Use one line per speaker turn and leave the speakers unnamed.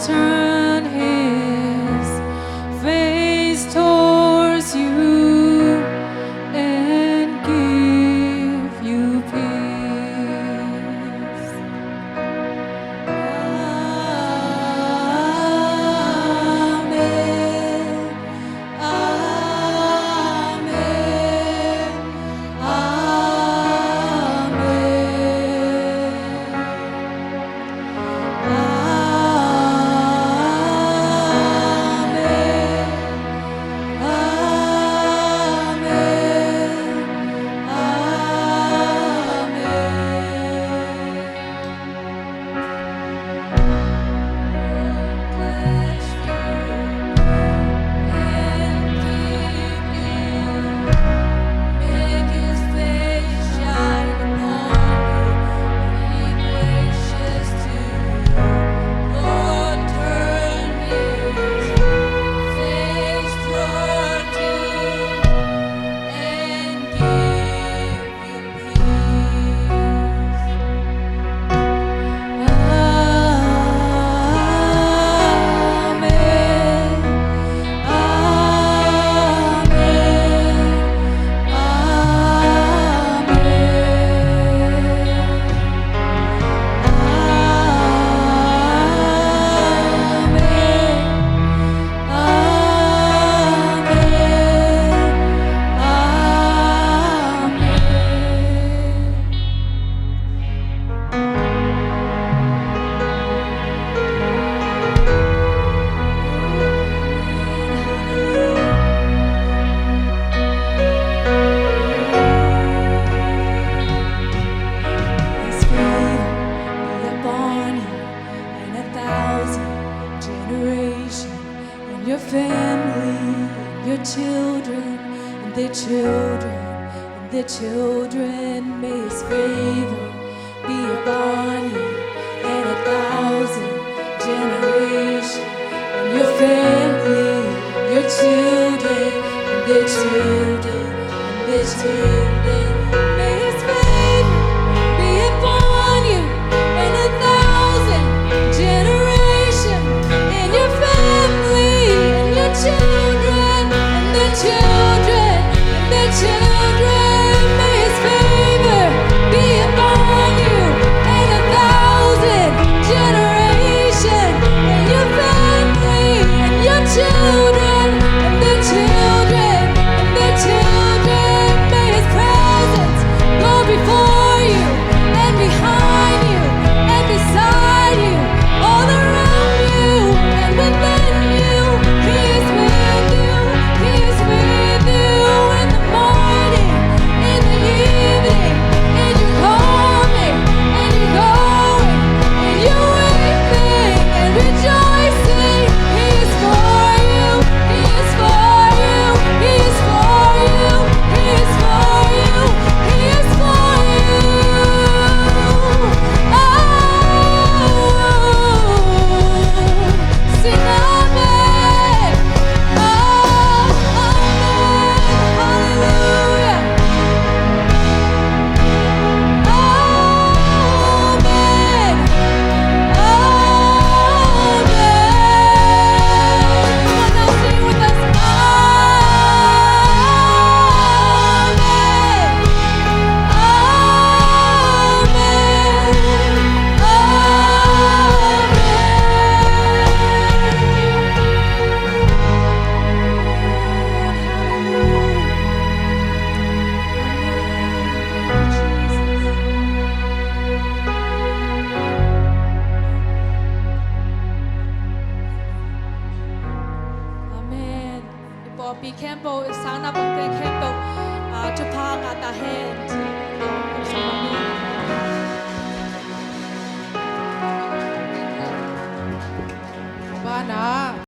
turn his face towards you and give you peace. Amen. Amen. Make his face shine upon you, be gracious to you. Lord, turn his face toward you and give you peace. His favor be upon you and 1,000 generations, and your family, and your children, and their children, and their children. May his favor be upon you and 1,000 generations, and your family, and your children, and their children, and their children. May his favor be upon you and 1,000 generations, and your family, and your children, and their children, and their children. May his favor be upon you and 1,000 generations, and your family, and your children, and their children, and their children. May his presence go before you and behind you and beside you, all around you and within you. He is with you. He is with you in the morning, in the evening, and you're coming and you're going, and you're weeping and rejoicing. He is for you. He is for you. He is for you. He is for you. He is for you. Oh, sing amen. Oh, amen. Hallelujah. Amen. Amen. Come on now, sing with us. Amen. Poppy Campbell, sana Poppy Campbell, Japan at the hand. Ba na?